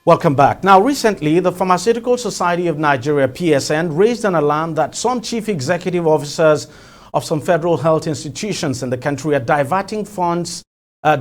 Welcome back. Now, recently, the Pharmaceutical Society of Nigeria, PSN, raised an alarm that some chief executive officers of some federal health institutions in the country are diverting funds,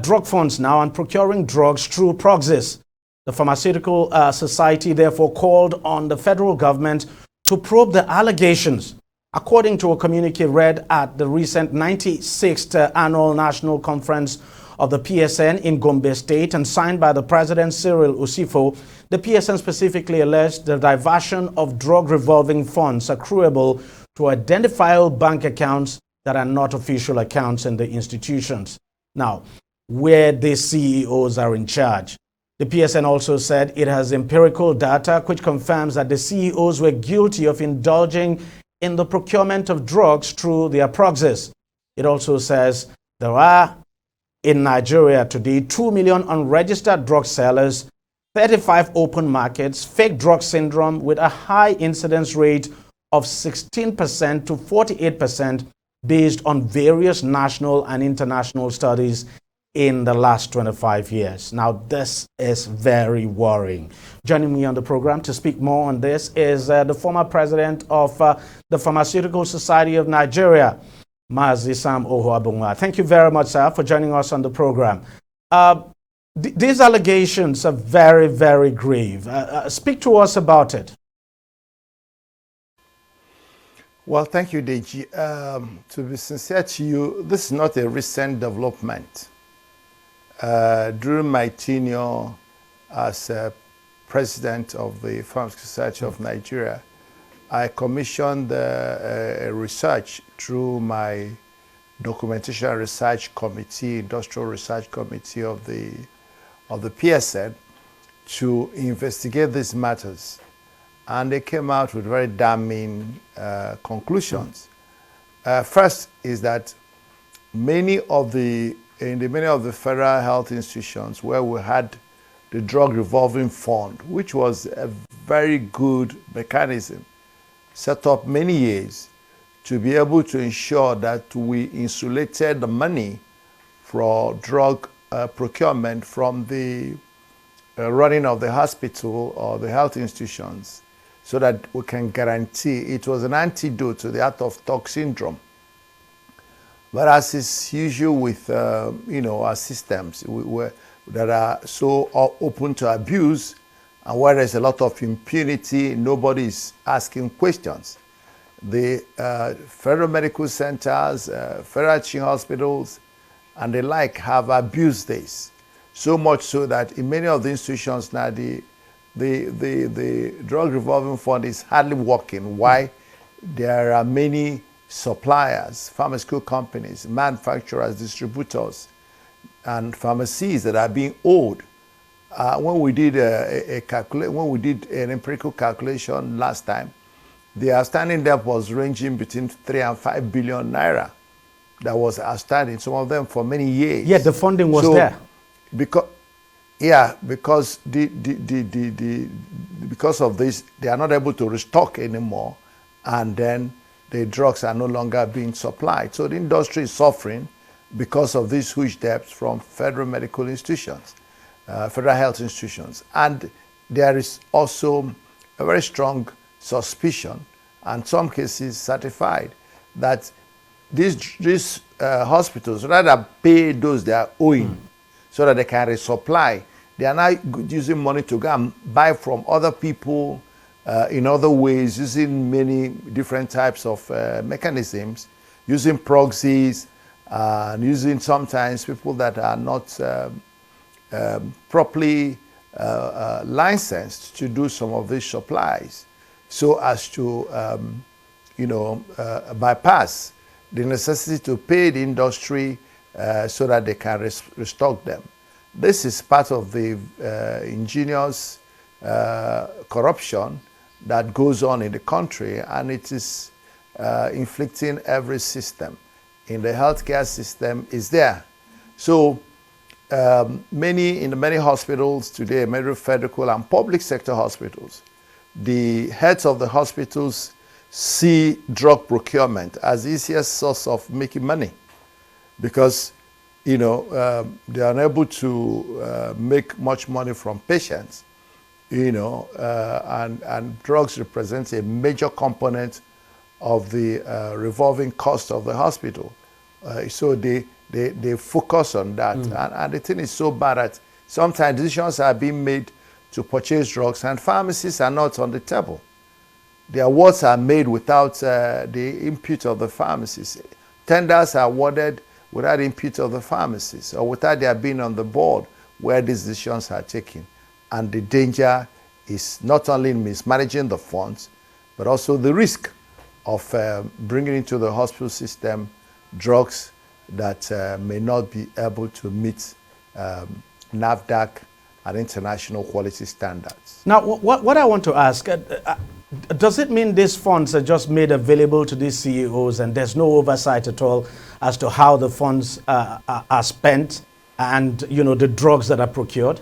drug funds now, and procuring drugs through proxies. The Pharmaceutical Society therefore called on the federal government to probe the allegations. According to a communique read at the recent 96th Annual National Conference of the PSN in Gombe State and signed by the President Cyril Usifo, the PSN specifically alleged the diversion of drug revolving funds accruable to identifiable bank accounts that are not official accounts in the institutions. Now, where the CEOs are in charge. The PSN also said it has empirical data which confirms that the CEOs were guilty of indulging in the procurement of drugs through their proxies. It also says there are in Nigeria today 2 million unregistered drug sellers, 35 open markets, fake drug syndrome with a high incidence rate of 16% to 48% based on various national and international studies in the last 25 years. Now, this is very worrying. Joining me on the program to speak more on this is the former president of the Pharmaceutical Society of Nigeria, Mazi Sam Ohuabunga. Thank you very much, sir, for joining us on the program. These allegations are very, very grave. Speak to us about it. Well, thank you, DEJI. To be sincere to you, this is not a recent development. During my tenure as president of the Pharmaceutical Society of Nigeria, I commissioned a research through my documentation research committee, industrial research committee of the PSN, to investigate these matters, and they came out with very damning conclusions. First is that in many of the federal health institutions where we had the drug revolving fund, which was a very good mechanism set up many years to be able to ensure that we insulated the money for drug procurement from the running of the hospital or the health institutions, so that we can guarantee it was an antidote to the out-of-stock syndrome. But as is usual with our systems that are so open to abuse, and where there's a lot of impunity, nobody is asking questions. The federal medical centers, federal teaching hospitals, and the like have abused this. So much so that in many of the institutions now, the drug revolving fund is hardly working. Why? There are many suppliers, pharmaceutical companies, manufacturers, distributors, and pharmacies that are being owed. When we did an empirical calculation last time, the outstanding debt was ranging between 3 and 5 billion naira. That was outstanding. Some of them for many years. Yeah, the funding was there. Because of this, they are not able to restock anymore, and then the drugs are no longer being supplied. So the industry is suffering because of these huge debts from federal medical institutions, federal health institutions. And there is also a very strong suspicion, and some cases certified, that these hospitals rather pay those they are owing so that they can resupply. They are now using money to go and buy from other people in other ways, using many different types of mechanisms, using proxies, and using sometimes people that are not properly licensed to do some of these supplies, so as to bypass the necessity to pay the industry so that they can restock them. This is part of the ingenious corruption that goes on in the country, and it is inflicting every system. In the healthcare system is there. So in many hospitals today, many federal and public sector hospitals, the heads of the hospitals see drug procurement as the easiest source of making money, because they are unable to make much money from patients, and drugs represent a major component of the revolving cost of the hospital. So they focus on that. And the thing is so bad that sometimes decisions are being made to purchase drugs and pharmacies are not on the table. The awards are made without the input of the pharmacies. Tenders are awarded without input of the pharmacies or without their being on the board where these decisions are taken. And the danger is not only in mismanaging the funds, but also the risk of bringing into the hospital system drugs that may not be able to meet NAFDAC and international quality standards. Now, what I want to ask, does it mean these funds are just made available to these CEOs and there's no oversight at all as to how the funds are spent and, the drugs that are procured?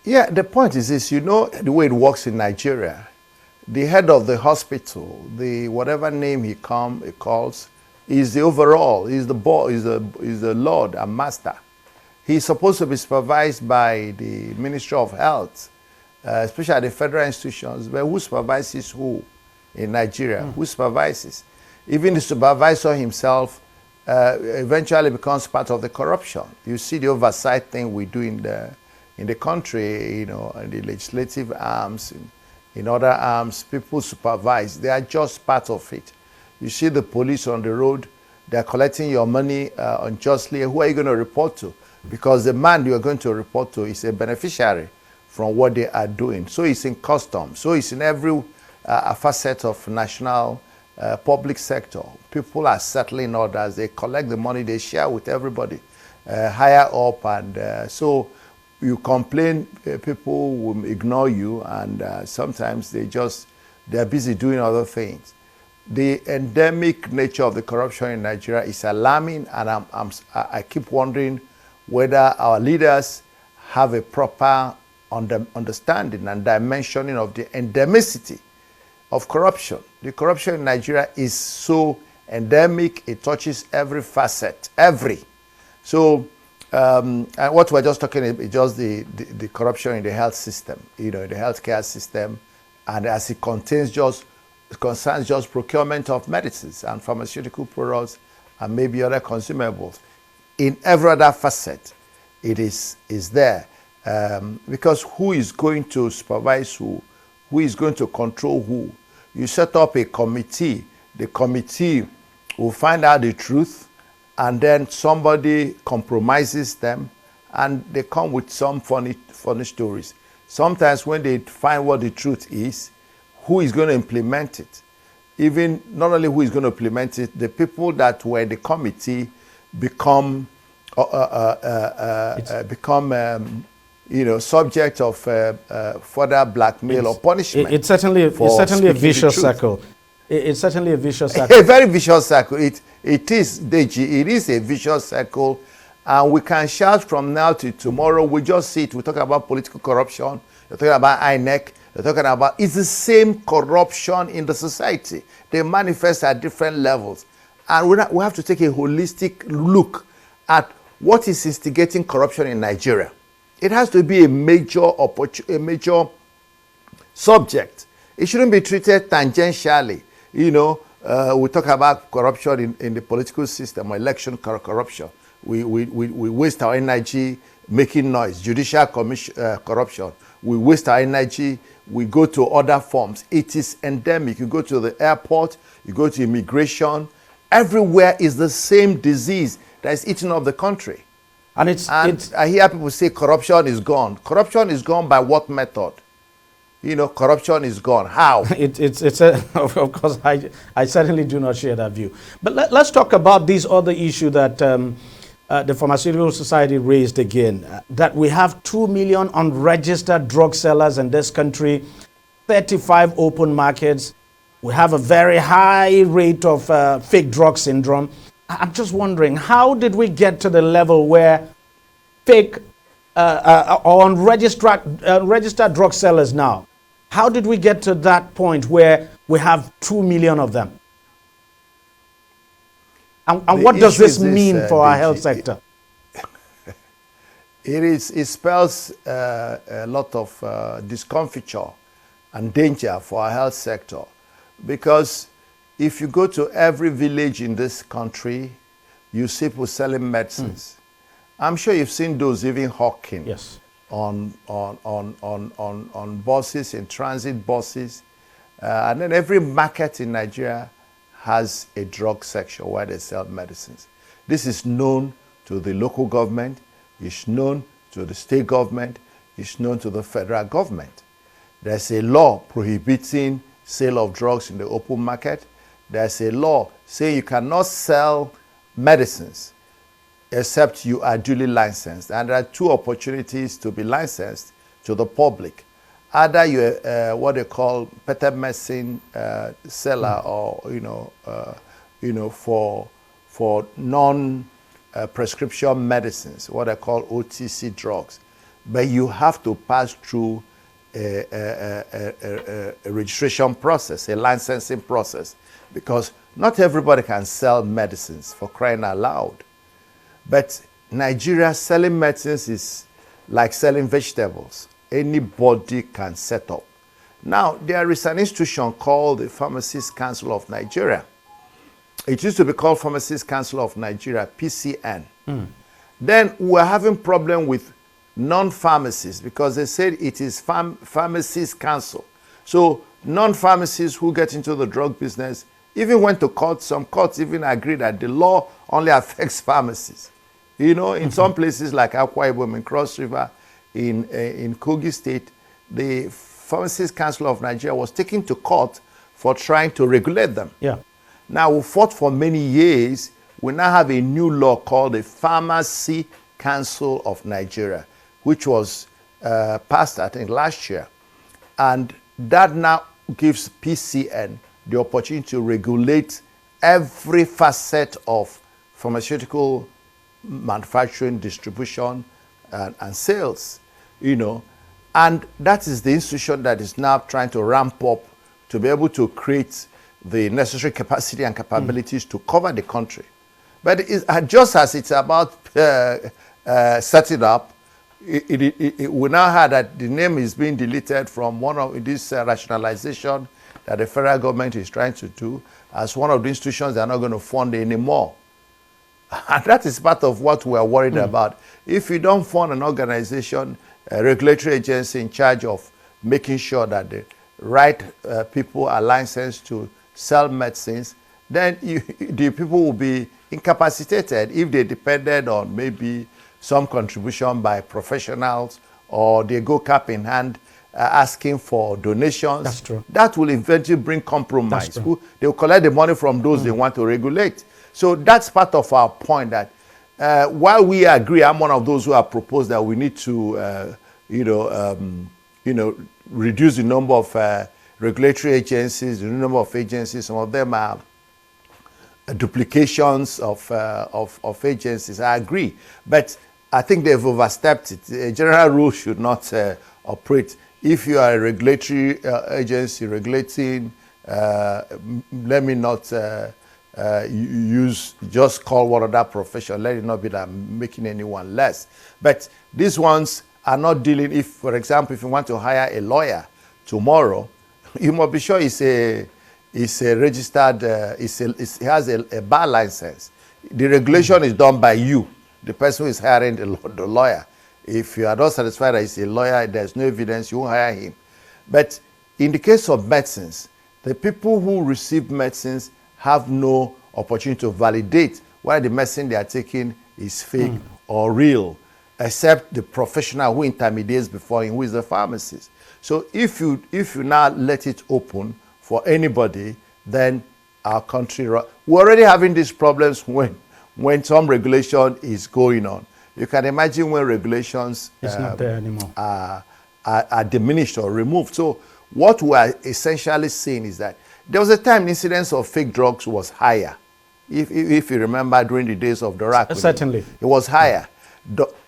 Yeah, the point is this, the way it works in Nigeria. The head of the hospital, whatever name he calls, is the overall, is the boss, is the Lord and Master. He's supposed to be supervised by the Ministry of Health, especially the federal institutions. But who supervises who in Nigeria? Who supervises? Even the supervisor himself eventually becomes part of the corruption. You see the oversight thing we do in the country, in the legislative arms, in other arms, people supervise. They are just part of it. You see the police on the road, they're collecting your money unjustly. Who are you going to report to? Because the man you are going to report to is a beneficiary from what they are doing. So it's in customs. So it's in every facet of national public sector. People are settling orders. They collect the money, they share with everybody higher up. And so you complain, people will ignore you, and sometimes they're busy doing other things. The endemic nature of the corruption in Nigeria is alarming, and I keep wondering whether our leaders have a proper understanding and dimensioning of the endemicity of corruption. The corruption in Nigeria is so endemic, it touches every facet, So, and what we're just talking about is just the corruption in the health system, in the healthcare system, and as it concerns just procurement of medicines and pharmaceutical products and maybe other consumables. In every other facet, it is there. Because who is going to supervise who? Who is going to control who? You set up a committee. The committee will find out the truth, and then somebody compromises them, and they come with some funny stories. Sometimes when they find what the truth is, who is going to implement it? Even not only who is going to implement it, the people that were in the committee become subject of further blackmail or punishment. It's certainly a vicious circle. It's certainly a vicious circle. A very vicious circle. It is, DEJI, it is a vicious circle, and we can shout from now to tomorrow. We just see it. We talk about political corruption. We're talking about INEC. We're talking about, it's the same corruption in the society. They manifest at different levels. And we have to take a holistic look at what is instigating corruption in Nigeria. It has to be a major subject. It shouldn't be treated tangentially. We talk about corruption in the political system, or election corruption. We waste our energy making noise. Judicial corruption. We waste our energy. We go to other forms. It is endemic. You go to the airport, you go to immigration. Everywhere is the same disease that is eating up the country. And I hear people say corruption is gone. Corruption is gone by what method? Corruption is gone. How? Of course, I certainly do not share that view. But let's talk about these other issues that the Pharmaceutical Society raised again. That we have 2 million unregistered drug sellers in this country, 35 open markets. We have a very high rate of fake drug syndrome. I'm just wondering, how did we get to the level where fake or unregistered drug sellers now, how did we get to that point where we have 2 million of them? And what does this mean for our health sector? It spells a lot of discomfiture and danger for our health sector, because if you go to every village in this country, you see people selling medicines. I'm sure you've seen those even hawking. Yes. On buses, in transit buses. And then every market in Nigeria has a drug section where they sell medicines. This is known to the local government, it's known to the state government, it's known to the federal government. There's a law prohibiting sale of drugs in the open market. There's a law saying you cannot sell medicines except you are duly licensed. And there are two opportunities to be licensed to the public. Either you're what they call better medicine seller, or for non-prescription medicines, what they call OTC drugs. But you have to pass through a registration process, a licensing process, because not everybody can sell medicines, for crying out loud. But Nigeria, selling medicines is like selling vegetables. Anybody can set up. Now, there is an institution called the Pharmacists Council of Nigeria. It used to be called Pharmacists Council of Nigeria, PSN. Then we're having problem with non-pharmacists because they said it is Pharmacists Council. So non-pharmacists who get into the drug business even went to court. Some courts even agree that the law only affects pharmacists. You know, in some places like Akwa Ibom, in Cross River, in Kogi State, the Pharmacists Council of Nigeria was taken to court for trying to regulate them. Yeah. Now, we fought for many years. We now have a new law called the Pharmacy Council of Nigeria, which was passed, I think, last year. And that now gives PCN the opportunity to regulate every facet of pharmaceutical manufacturing, distribution, and sales, you know. And that is the institution that is now trying to ramp up to be able to create the necessary capacity and capabilities to cover the country. But just as it's about setting up, we now heard that the name is being deleted from one of this rationalization that the federal government is trying to do as one of the institutions they are not going to fund anymore. And that is part of what we are worried about. If you don't fund an organization, a regulatory agency in charge of making sure that the right people are licensed to sell medicines, then the people will be incapacitated if they depended on maybe some contribution by professionals, or they go cap in hand asking for donations. That's true. That will eventually bring compromise. That's true. They will collect the money from those they want to regulate. So that's part of our point, that while we agree, I'm one of those who have proposed that we need to, reduce the number of regulatory agencies, the number of agencies. Some of them are duplications of agencies. I agree, but I think they've overstepped it. A general rule should not operate. If you are a regulatory agency regulating, let me not just call one of that profession. Let it not be that I'm making anyone less. But these ones are not dealing. If, for example, if you want to hire a lawyer tomorrow, you must be sure it's a registered. It has a bar license. The regulation is done by you, the person who is hiring the lawyer. If you are not satisfied that he's a lawyer, there's no evidence, you won't hire him. But in the case of medicines, the people who receive medicines have no opportunity to validate whether the medicine they are taking is fake or real, except the professional who intermediates before him, who is the pharmacist. So if you now let it open for anybody, then our country, we're already having these problems when some regulation is going on. You can imagine when regulations it's not there anymore. Are diminished or removed. So what we are essentially saying is that there was a time the incidence of fake drugs was higher. If you remember, during the days of Dora. Certainly. It was higher.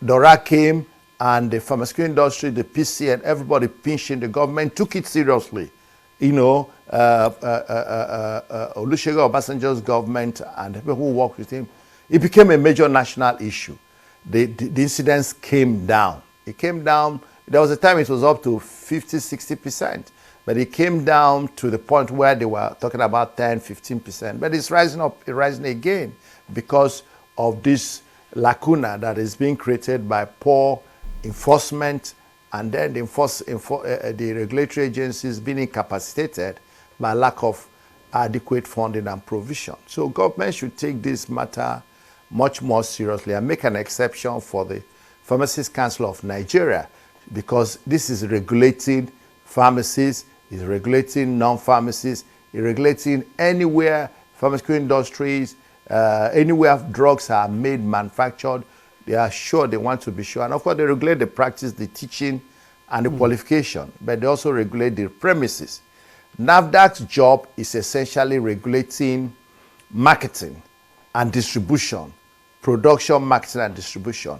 Dora came, and the pharmaceutical industry, the PC, and everybody pinching, the government took it seriously. You know, Olusegun Obasanjo's government and the people who worked with him, it became a major national issue. the incidence came down. It came down. There was a time it was up to 50, 60%, but it came down to the point where they were talking about 10, 15%. But it's rising again because of this lacuna that is being created by poor enforcement, and then the regulatory agencies being incapacitated by lack of adequate funding and provision. So government should take this matter much more seriously and make an exception for the Pharmacists Council of Nigeria, because this is regulating pharmacies, is regulating non-pharmacies, is regulating anywhere pharmaceutical industries, anywhere drugs are made, manufactured. They are sure, they want to be sure. And of course, they regulate the practice, the teaching, and the qualification, but they also regulate the premises. NAFDAC's job is essentially regulating marketing and distribution, production, marketing, and distribution,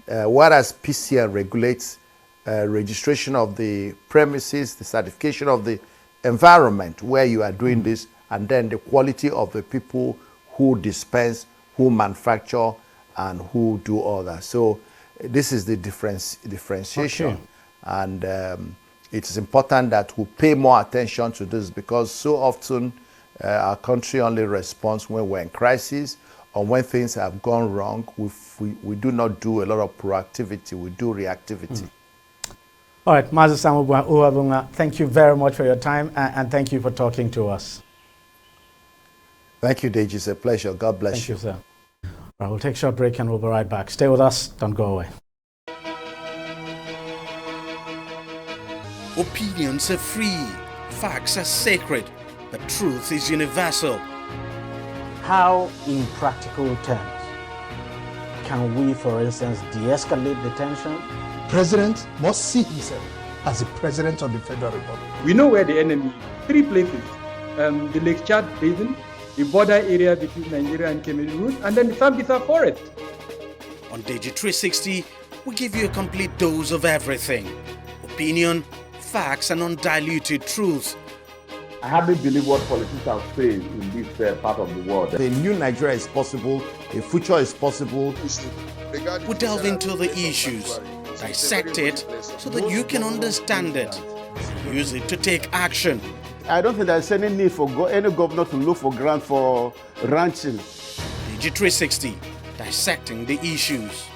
whereas PCN regulates registration of the premises, the certification of the environment where you are doing this, and then the quality of the people who dispense, who manufacture, and who do all that. So this is the differentiation. Okay. And it is important that we pay more attention to this, because so often our country only responds when we're in crisis or when things have gone wrong. We do not do a lot of proactivity, we do reactivity. All right, Mazi Samuel, thank you very much for your time, and thank you for talking to us. Thank you, Deji. It's a pleasure. God bless you. Thank you, sir. All right, we'll take a short break and we'll be right back. Stay with us. Don't go away. Opinions are free, facts are sacred, but truth is universal. How, in practical terms, can we, for instance, de-escalate the tension? President must see himself as the President of the Federal Republic. We know where the enemy is. 3 places. The Lake Chad Basin, the border area between Nigeria and Cameroon, and then the Sambisa Forest. On DEJI360, we give you a complete dose of everything. Opinion, facts, and undiluted truth. I hardly believe what politicians say in this part of the world. A new Nigeria is possible, a future is possible. We delve into the issues, dissect it so that you can understand it, use it to take action. I don't think there's any need for any governor to look for grant for ranching. DEJI360, dissecting the issues.